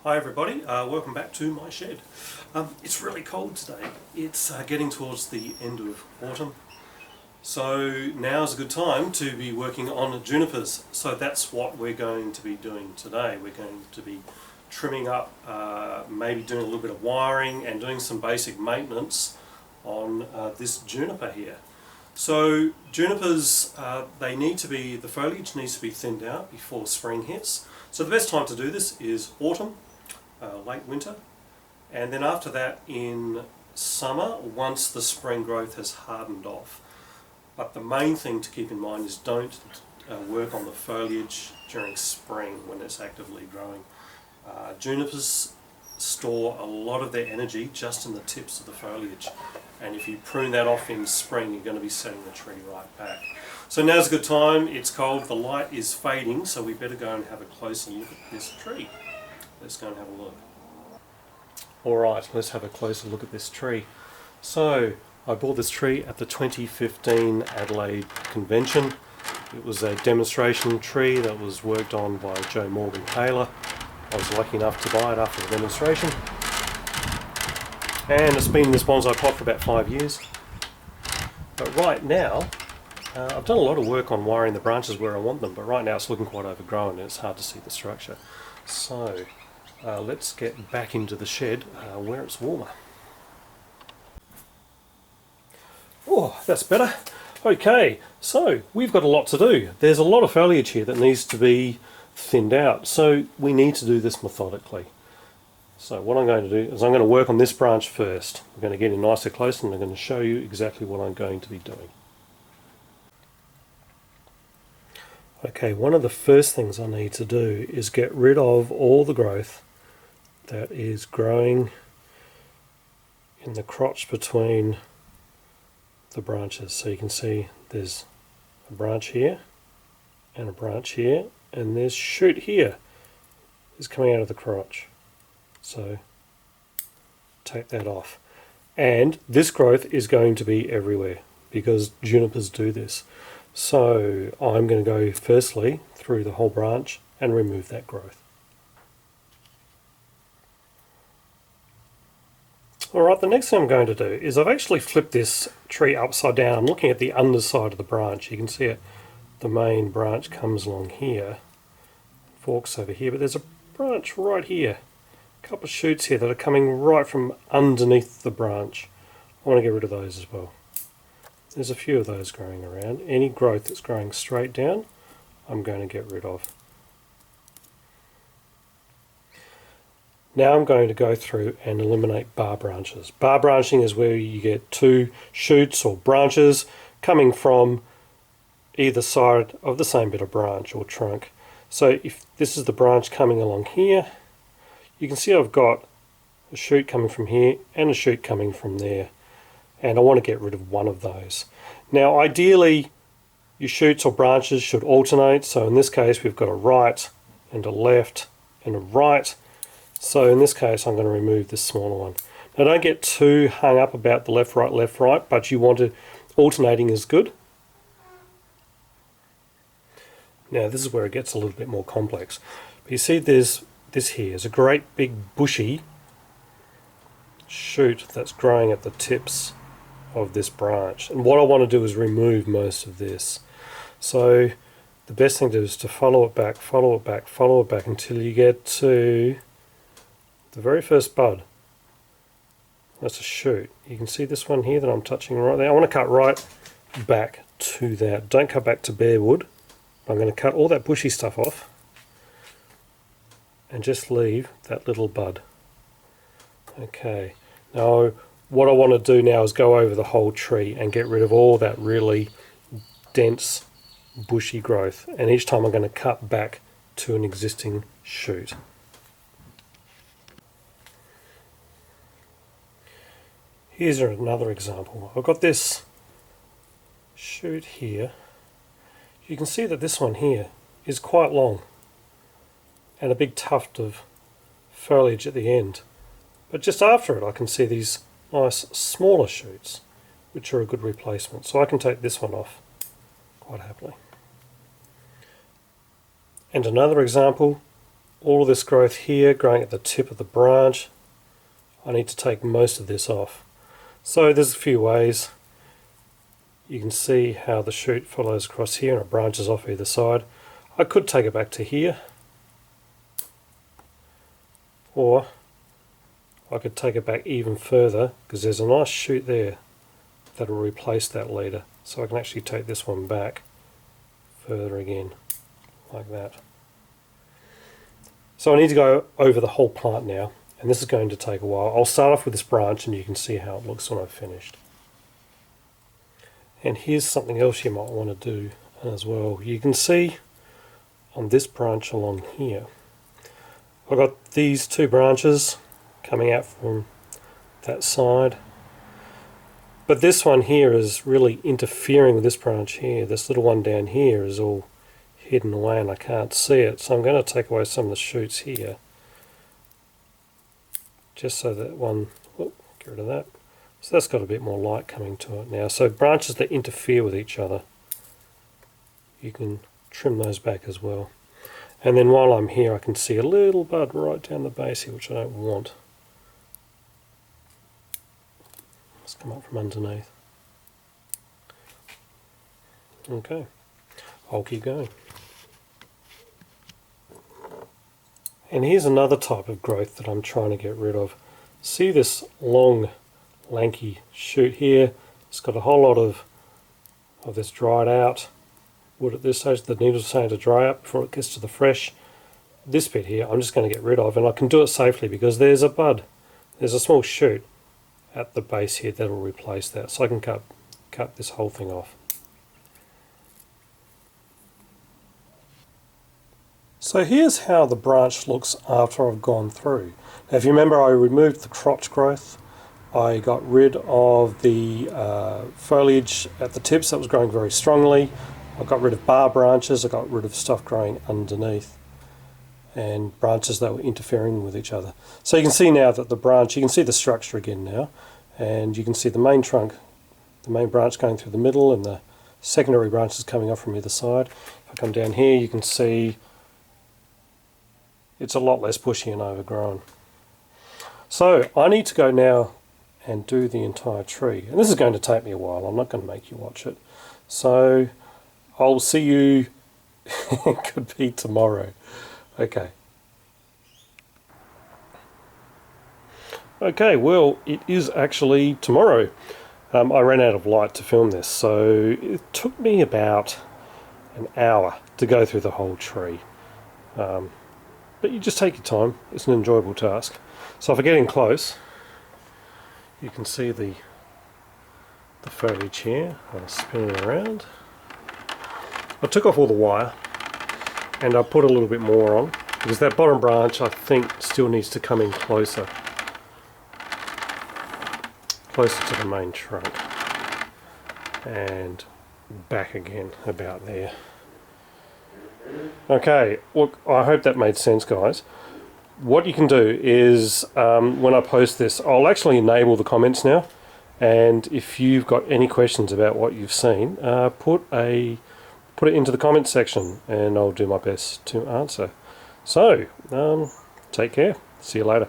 Hi everybody, welcome back to my shed. It's really cold today. It's getting towards the end of autumn, so now's a good time to be working on junipers. So that's what we're going to be doing today. We're going to be trimming up, maybe doing a little bit of wiring and doing some basic maintenance on this juniper here. So junipers, the foliage needs to be thinned out before spring hits. So the best time to do this is autumn, late winter, and then after that in summer once the spring growth has hardened off. But the main thing to keep in mind is don't work on the foliage during spring when it's actively growing. Junipers store a lot of their energy just in the tips of the foliage, and if you prune that off in spring you're going to be setting the tree right back. So now's a good time. It's cold, the light is fading, so we better go and have a closer look at this tree. Let's go and have a look. Alright, let's have a closer look at this tree. So I bought this tree at the 2015 Adelaide Convention. It was a demonstration tree that was worked on by Joe Morgan Taylor. I was lucky enough to buy it after the demonstration. And it's been in this bonsai pot for about 5 years. But right now, I've done a lot of work on wiring the branches where I want them, but right now it's looking quite overgrown and it's hard to see the structure. So let's get back into the shed where it's warmer. Oh, that's better. Okay, so we've got a lot to do. There's a lot of foliage here that needs to be thinned out, so we need to do this methodically. So what I'm going to do is I'm going to work on this branch first. I'm going to get in nicer close and I'm going to show you exactly what I'm going to be doing. Okay, one of the first things I need to do is get rid of all the growth that is growing in the crotch between the branches. So you can see there's a branch here and a branch here, and there's shoot here is coming out of the crotch. So take that off. And this growth is going to be everywhere because junipers do this. So I'm going to go firstly through the whole branch and remove that growth. Alright, the next thing I'm going to do is I've actually flipped this tree upside down. I'm looking at the underside of the branch. You can see it, the main branch comes along here, forks over here, but there's a branch right here. A couple of shoots here that are coming right from underneath the branch. I want to get rid of those as well. There's a few of those growing around. Any growth that's growing straight down, I'm going to get rid of. Now I'm going to go through and eliminate bar branches. Bar branching is where you get two shoots or branches coming from either side of the same bit of branch or trunk. So if this is the branch coming along here, you can see I've got a shoot coming from here and a shoot coming from there. And I want to get rid of one of those. Now ideally your shoots or branches should alternate, so in this case we've got a right and a left and a right. So in this case I'm going to remove this smaller one. Now don't get too hung up about the left right, but you want to, alternating is good. Now this is where it gets a little bit more complex. But you see this here is a great big bushy shoot that's growing at the tips of this branch, and what I want to do is remove most of this. So the best thing to do is to follow it back, follow it back, follow it back until you get to the very first bud. That's a shoot. You can see this one here that I'm touching right there. I want to cut right back to that. Don't cut back to bare wood. I'm going to cut all that bushy stuff off and just leave that little bud. Okay, now what I want to do now is go over the whole tree and get rid of all that really dense bushy growth, and each time I'm going to cut back to an existing shoot. Here's another example. I've got this shoot here. You can see that this one here is quite long and a big tuft of foliage at the end. But just after it I can see these nice smaller shoots which are a good replacement. So I can take this one off quite happily. And another example all of this growth here growing at the tip of the branch. I need to take most of this off. So there's a few ways. You can see how the shoot follows across here and it branches off either side. I could take it back to here, or I could take it back even further because there's a nice shoot there that'll replace that leader. So I can actually take this one back further again, like that. So I need to go over the whole plant now, and this is going to take a while. I'll start off with this branch and you can see how it looks when I've finished. And here's something else you might want to do as well. You can see on this branch along here, I've got these two branches coming out from that side. But this one here is really interfering with this branch here. This little one down here is all hidden away and I can't see it. So I'm going to take away some of the shoots here. Just so that one, oh, get rid of that. So that's got a bit more light coming to it now. So branches that interfere with each other, you can trim those back as well. And then while I'm here I can see a little bud right down the base here which I don't want. Let's come up from underneath. Okay, I'll keep going. And here's another type of growth that I'm trying to get rid of. See this long lanky shoot here? It's got a whole lot of this dried out wood at this stage. The needle's starting to dry up before it gets to the fresh. This bit here I'm just going to get rid of, and I can do it safely because there's a bud. There's a small shoot at the base here that'll replace that. So I can cut this whole thing off. So here's how the branch looks after I've gone through. Now if you remember, I removed the crotch growth. I got rid of the foliage at the tips that was growing very strongly. I got rid of bar branches. I got rid of stuff growing underneath and branches that were interfering with each other. So you can see now that the branch, you can see the structure again now, and you can see the main trunk, the main branch going through the middle and the secondary branches coming off from either side. If I come down here you can see it's a lot less bushy and overgrown. So I need to go now and do the entire tree, and this is going to take me a while. I'm not going to make you watch it, so I'll see you it could be tomorrow. Okay, well it is actually tomorrow. I ran out of light to film this, so it took me about an hour to go through the whole tree. But you just take your time. It's an enjoyable task. So if I get in close, you can see the foliage here. I'll spin it around. I took off all the wire and I put a little bit more on because that bottom branch I think still needs to come in closer to the main trunk and back again about there. Okay, look, I hope that made sense, guys. What you can do is when I post this, I'll actually enable the comments now, and if you've got any questions about what you've seen, put it into the comments section and I'll do my best to answer. So take care, see you later.